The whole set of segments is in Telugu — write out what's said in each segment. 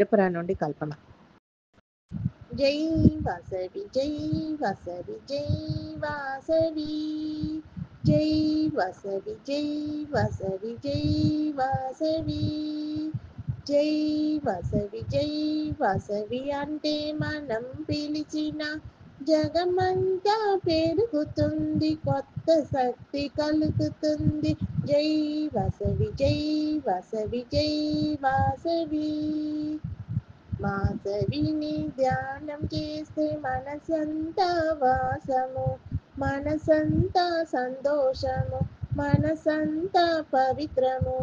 త్రిపుర నుండి కల్పన. జై వాసవి జై వాసవి జై వాసవి జై వాసవి జై వాసవి జై వాసవి జై వాసవి జై వాసవి అంటే మనం పిలిచిన జగమంతా పెరుగుతుంది, కొత్త శక్తి కలుగుతుంది. జై వాసవి జై వాసవి జై వాసవి. వాసవిని ధ్యానం చేస్తే మనసంతా వాసము, మనసంతా సంతోషము, మనసంతా పవిత్రము.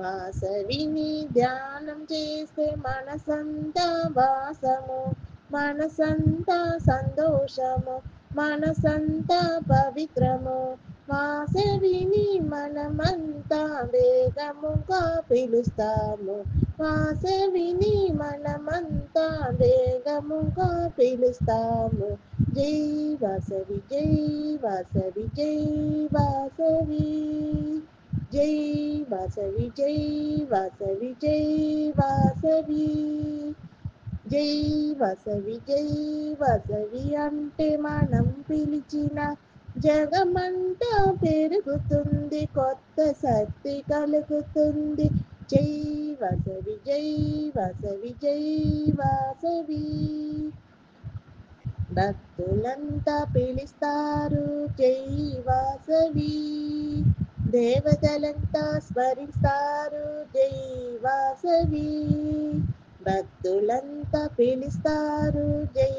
వాసవిని ధ్యానం చేస్తే మనసంతా వాసము, మనసంతా సంతోషము, మనసంతా పవిత్రము. వాసవిని మనమంతా వేగముగా పిలుస్తాము, వాసవిని మనమంతా వేగముగా పిలుస్తాము. జై వాసవి జై వాసవి జై వాసవి జై వాసవి జై వాసవి జై వాసవి జై వాసవి జై వాసవి అంటే మనం పిలిచిన జగమంతా పెరుగుతుంది, కొత్త శక్తి కలుగుతుంది. జై వాసవి జై వాసవి జై వాసవి. భక్తులంతా పిలుస్తారు జై వాసవి, దేవతలంతా స్మరిస్తారు జై వాసవి. భక్తులంతా పిలుస్తారు జై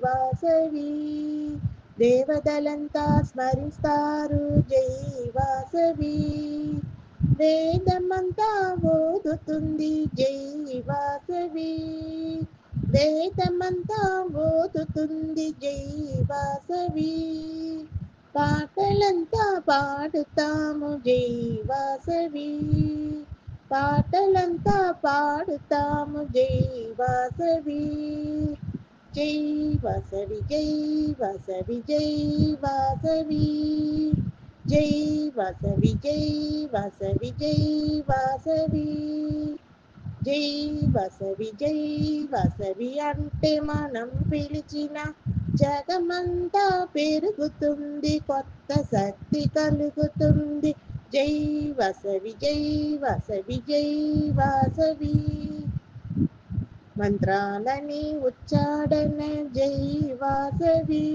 వాసవి, దేవతలంతా స్మరిస్తారు జై వాసవి. వేదమంతా ఓదుతుంది జై వాసవి, వేదమంతా ఓదుతుంది జై వాసవి. పాటలంతా పాడుతాము జై వాసవి, పాటలంతా పాడుతాము జై వాసవి. జై వాసవి జై వాసవి జై వాసవి జై వాసవి జై వాసవి జై వాసవి జై వాసవి జై వాసవి అంటే మనం పిలిచిన జగమంతా పెరుగుతుంది, కొత్త శక్తి కలుగుతుంది. జై వాసవి జై వాసవి జై వాసవి. మంత్రాలని ఉచ్చాడన జై వాసవి,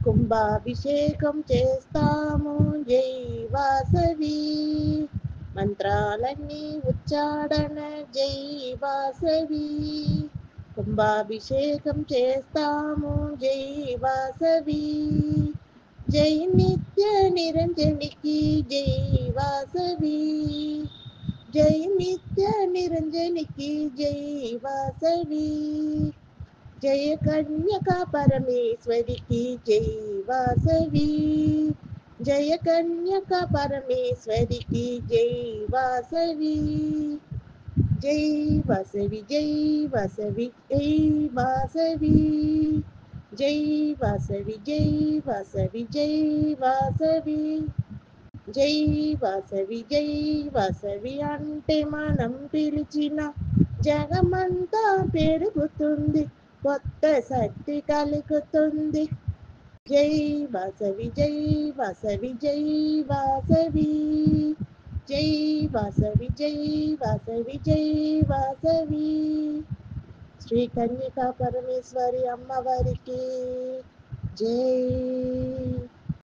కుంభాభిషేకం చేస్తాము జై వాసవి. మంత్రాలన్నీ ఉచ్చాడన జై వాసవి, కుంభాభిషేకం చేస్తాము జై వాసవి. జై నిత్య నిరంజనికి జై వాసవి, జై నిత్య నిరంజనికి జై వాసవి. జయ కన్యకా పరమేశ్వరికి జై వాసవి, జయ కన్యకా పరమేశ్వరికి జై వాసవి. జై వాసవి జై వాసవి జై వాసవి జై వాసవి జై వాసవి జై వాసవి జై వాసవి జై వాసవి అంటే మనం పిలిచిన జగమంతా పెరుగుతుంది, కొత్త శక్తి కలుగుతుంది. జై వాసవి జై వాసవి జై వాసవి జై వాసవి జై వాసవి జై వాసవి. శ్రీ కన్యకా పరమేశ్వరి అమ్మవారికి జై.